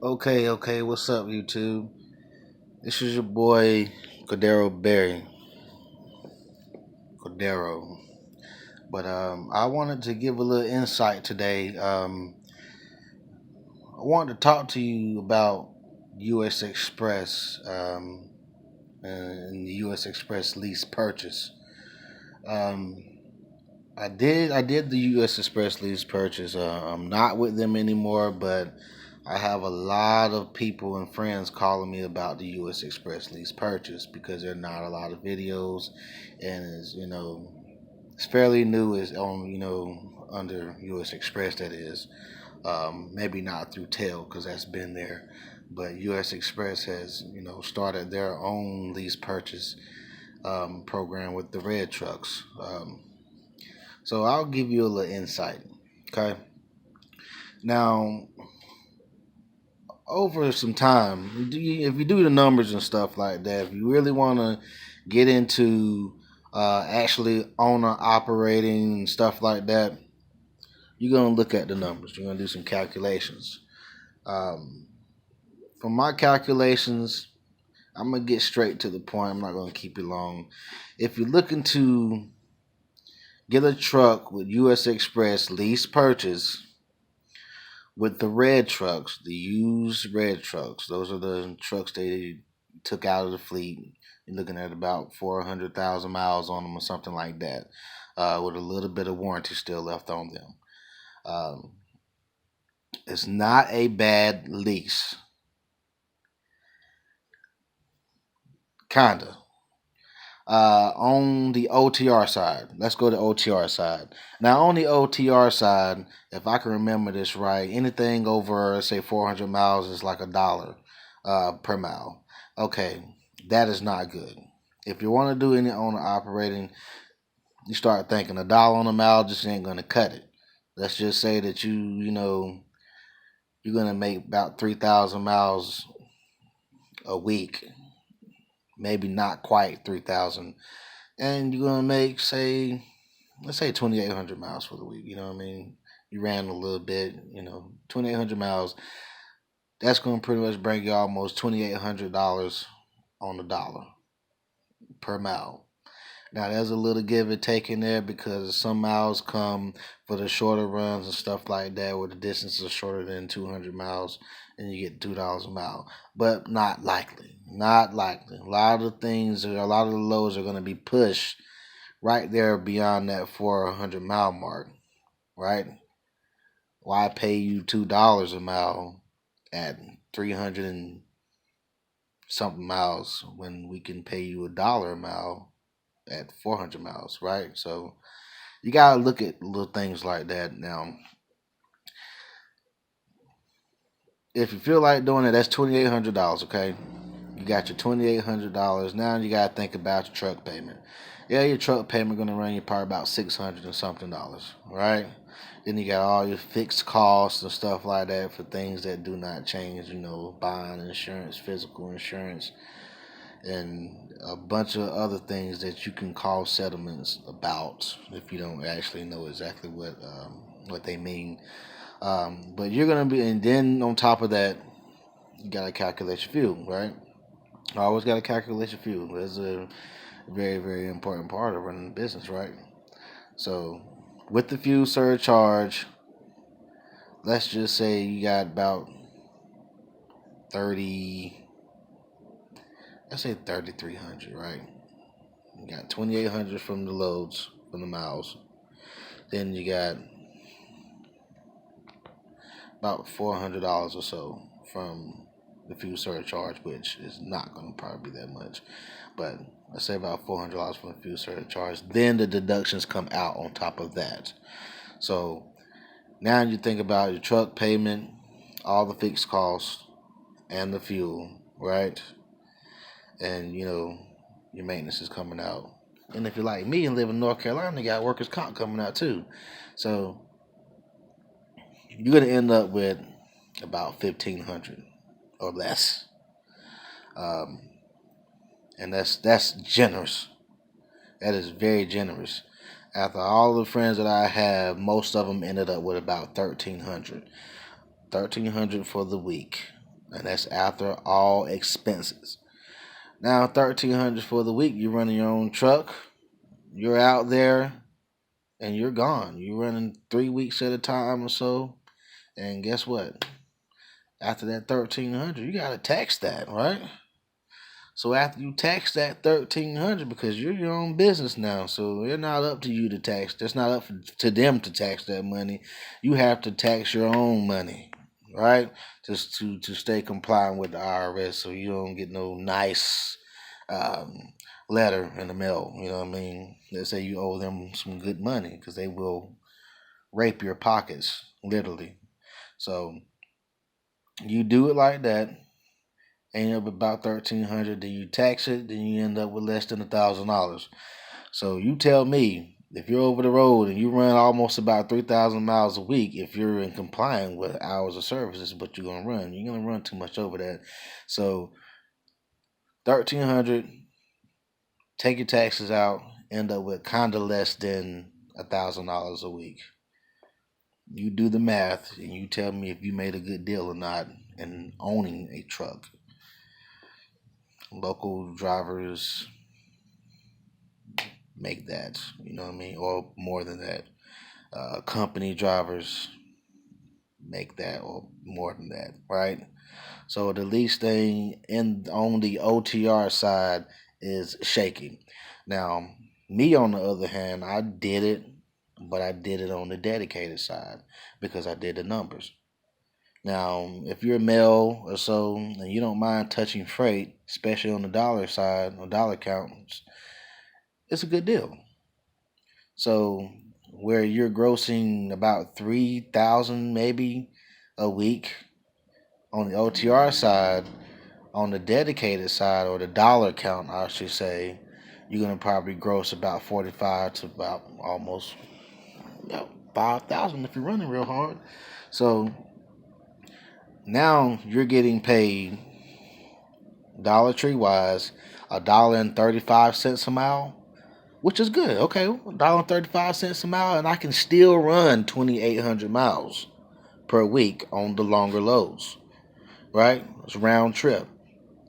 Okay, what's up, YouTube? This is your boy Cordero Berry, Cordero. But I wanted to give a little insight today. I wanted to talk to you about U.S. Express and the U.S. Express lease purchase. Um, I did the U.S. Express lease purchase. I'm not with them anymore, but I have a lot of people and friends calling me about the U.S. Express lease purchase because there are not a lot of videos, and it's fairly new. It's on under U.S. Express, that is. Maybe not through Tel because that's been there, but U.S. Express has started their own lease purchase program with the red trucks. So I'll give you a little insight. Okay. Now, over some time, if you do the numbers and stuff like that, if you really want to get into actually owner operating and stuff like that, you're going to look at the numbers. You're going to do some calculations. Um, from my calculations, I'm going to get straight to the point. I'm not going to keep it long. If you're looking to get a truck with US Express lease purchase, with the red trucks, the used red trucks, those are the trucks they took out of the fleet. You're looking at about 400,000 miles on them or something like that, with a little bit of warranty still left on them. Um, it's not a bad lease, kinda. On the OTR side, let's go to OTR side. Now, on the OTR side, if I can remember this right, anything over say 400 miles is like $1 per mile. Okay, that is not good. If you want to do any owner operating, you start thinking $1 on a mile just ain't gonna cut it. Let's just say that you're gonna make about 3,000 miles a week, maybe not quite 3,000, and you're gonna make let's say 2,800 miles for the week. You know what I mean? You ran a little bit, 2,800 miles. That's gonna pretty much bring you almost $2,800 on the dollar per mile. Now there's a little give and take in there because some miles come for the shorter runs and stuff like that, where the distances are shorter than 200 miles, and you get $2 a mile. But not likely. Not likely. A lot of the loads are going to be pushed right there beyond that 400-mile mark, right? Why pay you $2 a mile at 300 and something miles when we can pay you $1 a mile at 400 miles, right? So you gotta look at little things like that. Now, if you feel like doing it, that's $2,800. Okay, you got your $2,800. Now you gotta think about your truck payment. Yeah, your truck payment gonna run you probably about $600 and something dollars, right? Then you got all your fixed costs and stuff like that for things that do not change. Buying insurance, physical insurance, and a bunch of other things that you can call settlements about if you don't actually know exactly what they mean. But you're gonna be, and then on top of that, you gotta calculate your fuel, right? I always gotta calculate your fuel. That's a very, very important part of running a business, right? So, with the fuel surcharge, let's just say you got about 30, let's say 3,300, right? You got 2,800 from the loads, from the miles. Then you got about $400 or so from the fuel surcharge, which is not going to probably be that much. But let's say about $400 from the fuel surcharge. Then the deductions come out on top of that. So now you think about your truck payment, all the fixed costs, and the fuel, right? And your maintenance is coming out. And if you're like me and live in North Carolina, you got workers' comp coming out too. So you're gonna end up with about 1,500 or less, um, and that's generous. That is very generous. After all the friends that I have, most of them ended up with about 1,300. 1,300 for the week. and that's after all expenses. Now, $1,300 for the week. You're running your own truck. You're out there, and you're gone. You're running 3 weeks at a time or so, and guess what? After that 1,300, you gotta tax that, right? So after you tax that 1,300, because you're your own business now, so it's not up to you to tax. That's not up to them to tax that money. You have to tax your own money, right? Just to stay compliant with the IRS, so you don't get no nice letter in the mail. You know what I mean? Let's say you owe them some good money, because they will rape your pockets, literally. So you do it like that, end up about 1,300. Then you tax it, then you end up with less than $1,000. So you tell me, if you're over the road and you run almost about 3,000 miles a week, if you're in compliance with hours of service, this is what you're gonna run. You're gonna run too much over that. So 1,300, take your taxes out, end up with kind of less than $1,000 a week. You do the math and you tell me if you made a good deal or not in owning a truck. Local drivers make that, you know what I mean, or more than that. Company drivers make that or more than that, right? So the least thing in on the OTR side is shaking. Now, me on the other hand, I did it, but I did it on the dedicated side because I did the numbers. Now, if you're a male or so and you don't mind touching freight, especially on the dollar side or dollar counts, it's a good deal. So where you're grossing about 3,000 maybe a week on the OTR side, on the dedicated side or the dollar count, I should say, you're gonna probably gross about 45 to about almost 5,000 if you're running real hard. So now you're getting paid Dollar Tree wise $1.35 a mile, which is good. Okay, $1.35 a mile, and I can still run 2,800 miles per week on the longer loads. Right? It's round trip.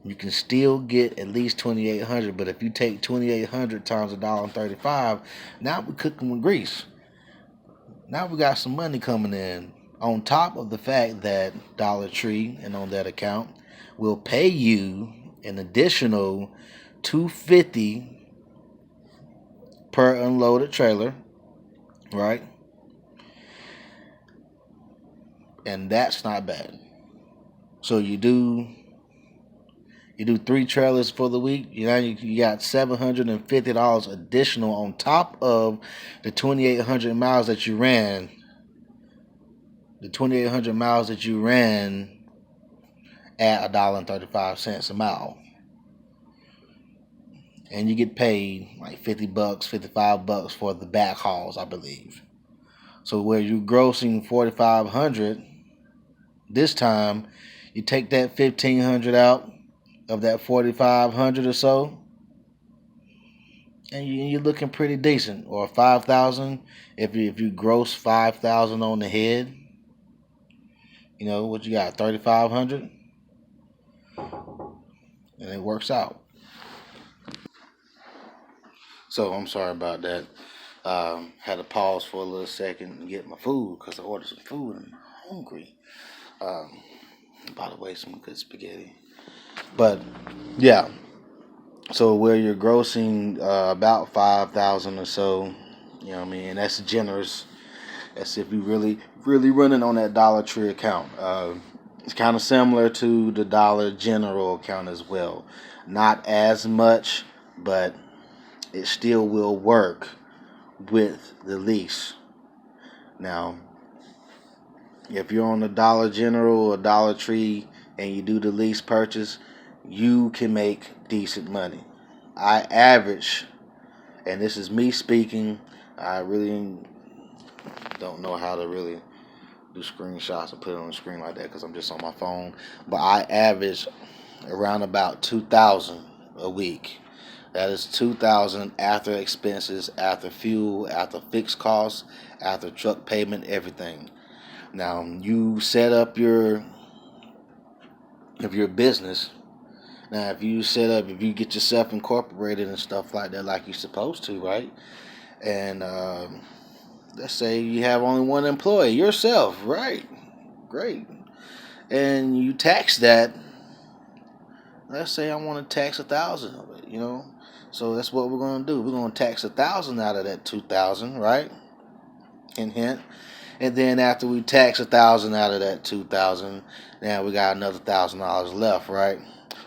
You can still get at least 2,800, but if you take 2,800 times $1.35, now we're cooking with grease. Now we got some money coming in. On top of the fact that Dollar Tree and on that account will pay you an additional $250 per unloaded trailer, right? And that's not bad. So you do 3 trailers for the week. You got $750 additional on top of the 2,800 miles that you ran. The 2,800 miles that you ran at $1.35 a mile, and you get paid like $50, $55 for the back hauls, I believe. So where you're grossing 4,500, this time you take that 1,500 out of that 4,500 or so, and you're looking pretty decent. Or 5,000 if you gross 5,000 on the head. What you got, 3,500, and it works out. So I'm sorry about that. Had to pause for a little second and get my food because I ordered some food and I'm hungry. By the way, some good spaghetti. But yeah, so where you're grossing about 5,000 or so, you know what I mean, and that's generous. That's if you really running on that Dollar Tree account. It's kind of similar to the Dollar General account as well. Not as much, but it still will work with the lease. Now, if you're on the Dollar General or Dollar Tree and you do the lease purchase, you can make decent money. I average, and this is me speaking, I really don't know how to really do screenshots and put it on the screen like that because I'm just on my phone, but I average around about 2,000 a week. That is 2,000 after expenses, after fuel, after fixed costs, after truck payment, everything. Now you set up your if you're a business. Now, if you get yourself incorporated and stuff like that, like you're supposed to, right? And let's say you have only one employee, yourself, right? Great. And you tax that. Let's say I want to tax 1,000 of it, So that's what we're going to do. We're going to tax 1,000 out of that 2,000, right? Hint. And then after we tax 1,000 out of that 2,000, now we got another $1,000 left, right?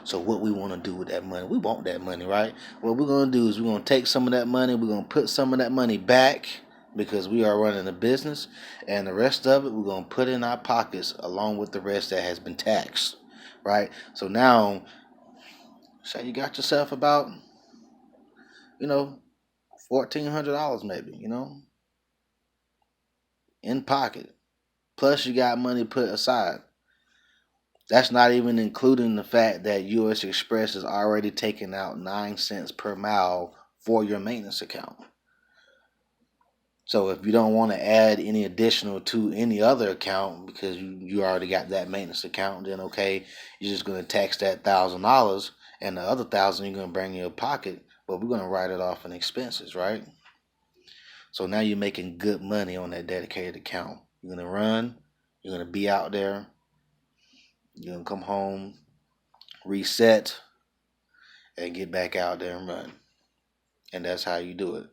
So what we want to do with that money? We want that money, right? What we're going to do is we're going to take some of that money. We're going to put some of that money back because we are running a business, and the rest of it we're going to put in our pockets along with the rest that has been taxed, right? So now, say you got yourself about, $1,400 maybe, in pocket. Plus you got money put aside. That's not even including the fact that U.S. Xpress is already taking out 9 cents per mile for your maintenance account. So if you don't want to add any additional to any other account because you already got that maintenance account, then okay, you're just going to tax that $1,000 and the other 1,000 you're going to bring in your pocket, but we're going to write it off in expenses, right? So now you're making good money on that dedicated account. You're going to run, you're going to be out there, you're going to come home, reset, and get back out there and run. And that's how you do it.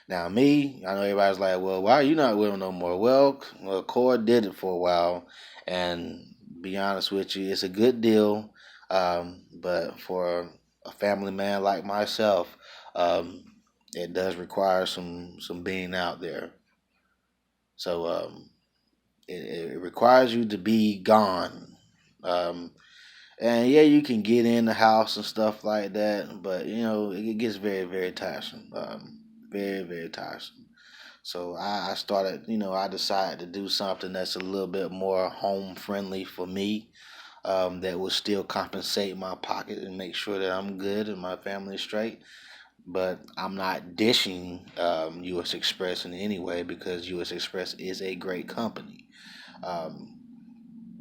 Now, me, I know everybody's like, well, why are you not with him no more? Well, Cord did it for a while, and be honest with you, it's a good deal, but for a family man like myself, it does require some being out there. So it requires you to be gone. And yeah, you can get in the house and stuff like that, but it gets very, very tiresome. Very, very tiresome. So I started, I decided to do something that's a little bit more home friendly for me, that will still compensate my pocket and make sure that I'm good and my family's straight. But I'm not dishing U.S. Xpress in any way because U.S. Xpress is a great company. Um,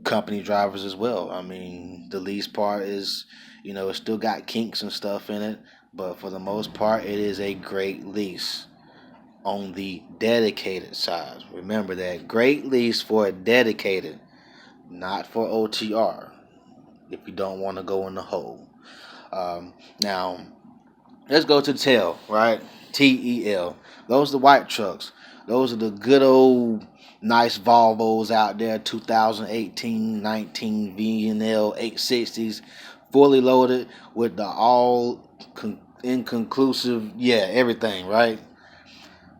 Company drivers as well. I mean, the lease part is, it's still got kinks and stuff in it, but for the most part, it is a great lease on the dedicated side. Remember that, great lease for a dedicated, not for OTR, if you don't want to go in the hole. Now, let's go to TEL, right? TEL. Those are the white trucks. Those are the good old nice Volvos out there, 2018, 19 VNL 860s, fully loaded with the all inconclusive, everything, right?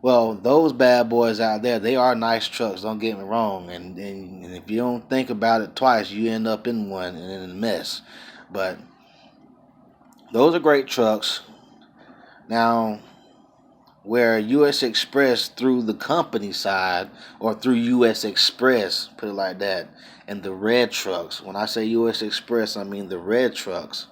Well, those bad boys out there, they are nice trucks, don't get me wrong. And if you don't think about it twice, you end up in one and in a mess. But those are great trucks. Now, where U.S. Xpress through the company side or through U.S. Xpress, put it like that, and the red trucks. When I say U.S. Xpress, I mean the red trucks.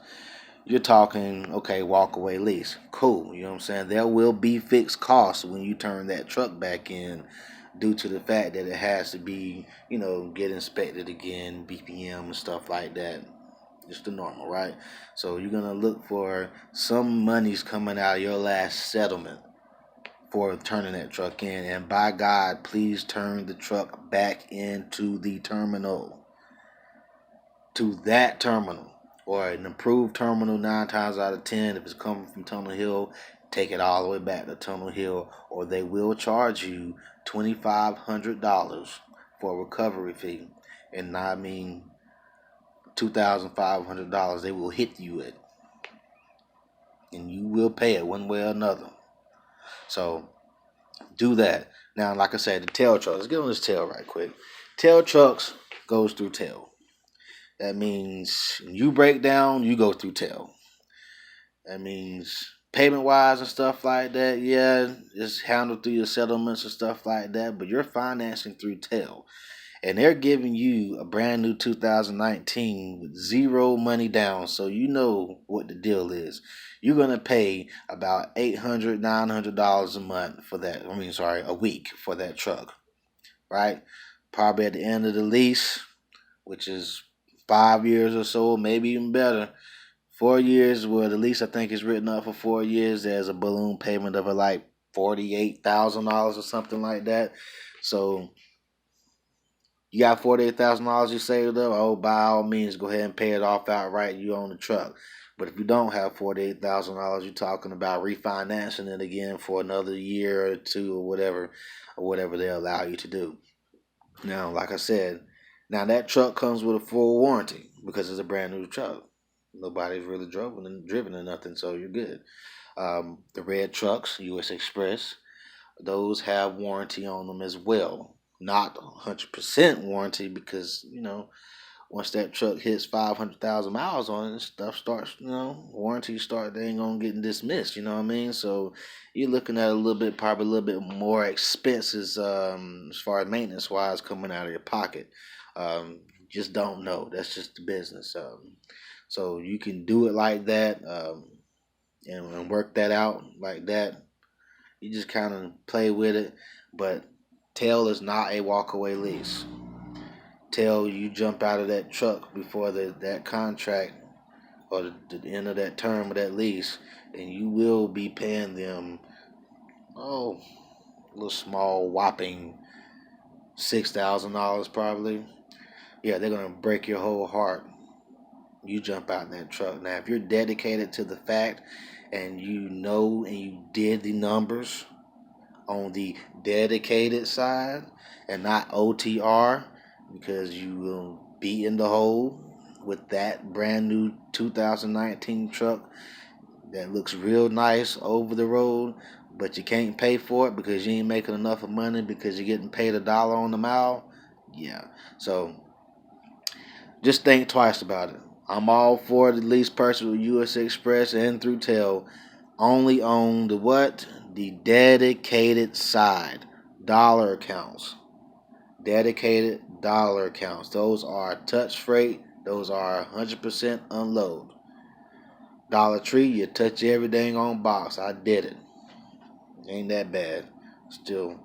You're talking, okay, walk away lease. Cool, you know what I'm saying? There will be fixed costs when you turn that truck back in due to the fact that it has to be, get inspected again, BPM and stuff like that. Just the normal, right? So you're going to look for some monies coming out of your last settlement for turning that truck in. And by God, please turn the truck back into the terminal. To that terminal. Or an improved terminal 9 times out of 10. If it's coming from Tunnel Hill, take it all the way back to Tunnel Hill. Or they will charge you $2,500 for a recovery fee. And I mean $2,500 they will hit you at. And you will pay it one way or another. So do that. Now, like I said, the tail trucks. Let's get on this tail right quick. Tail trucks goes through tail. That means you break down, you go through tail. That means payment-wise and stuff like that, it's handled through your settlements and stuff like that, but you're financing through tail. And they're giving you a brand new 2019 with zero money down, so you know what the deal is. You're going to pay about $800, $900 a month for that. A week for that truck, right? Probably at the end of the lease, which is 5 years or so, maybe even better. 4 years, where the lease I think is written up for 4 years. There's a balloon payment of like $48,000 or something like that. So you got $48,000 you saved up. Oh, by all means, go ahead and pay it off outright. You own the truck. But if you don't have $48,000, you're talking about refinancing it again for another year or two or whatever they allow you to do. Now, like I said, now that truck comes with a full warranty because it's a brand new truck. Nobody's really driven or nothing, so you're good. The red trucks, US Express, those have warranty on them as well. Not 100% warranty because, once that truck hits 500,000 miles on it, stuff starts, warranty start, they ain't gonna get dismissed, you know what I mean? So you're looking at probably a little bit more expenses as far as maintenance wise coming out of your pocket. Just don't know. That's just the business. So you can do it like that and work that out like that. You just kind of play with it, but tail is not a walkaway lease. Till you jump out of that truck before that contract or the end of that term of that lease, and you will be paying them a little small whopping $6,000 probably. Yeah, they're gonna break your whole heart. You jump out in that truck. Now, if you're dedicated to the fact and you know and you did the numbers on the dedicated side and not OTR, because you will be in the hole with that brand new 2019 truck that looks real nice over the road, but you can't pay for it because you ain't making enough of money because you're getting paid $1 on the mile. Yeah, so just think twice about it. I'm all for the lease purchase with US Express and through Tel, only on the what? The dedicated side. Dollar accounts. Dedicated dollar accounts. Those are touch freight. Those are 100% unload. Dollar Tree, you touch every dang on box. I did it. Ain't that bad. Still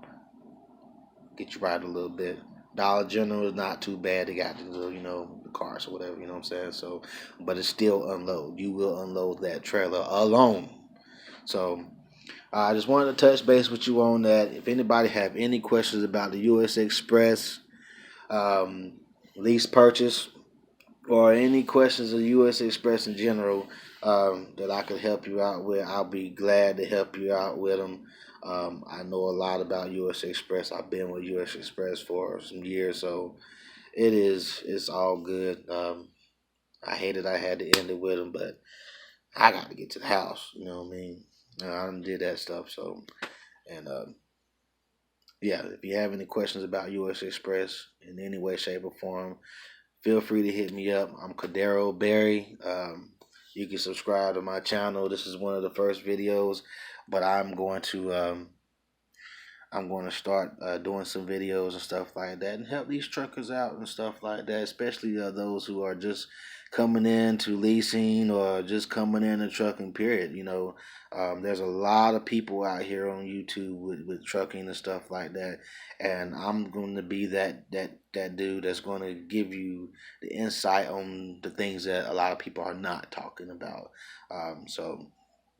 get you right a little bit. Dollar General is not too bad. They got the little, the cars or whatever, you know what I'm saying? So, but it's still unload. You will unload that trailer alone. So, I just wanted to touch base with you on that. If anybody have any questions about the US Express lease purchase or any questions of US Express in general that I could help you out with, I'll be glad to help you out with them. I know a lot about US Express. I've been with US Express for some years, so it's all good. I hated I had to end it with them, but I got to get to the house. You know what I mean? I did that stuff. So, and yeah, if you have any questions about US Express in any way, shape, or form, feel free to hit me up. I'm Cordero Berry. You can subscribe to my channel. This is one of the first videos, but I'm going to start doing some videos and stuff like that and help these truckers out and stuff like that, especially those who are just coming into leasing or just coming into trucking, period. There's a lot of people out here on YouTube with trucking and stuff like that, and I'm going to be that dude that's going to give you the insight on the things that a lot of people are not talking about. So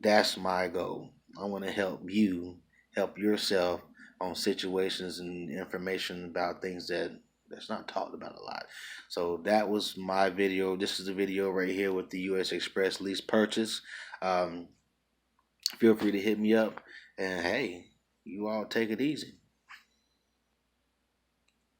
that's my goal. I want to help you help yourself on situations and information about things that's not talked about a lot. So that was my video. This is the video right here with the US Express lease purchase. Feel free to hit me up, and hey, you all take it easy.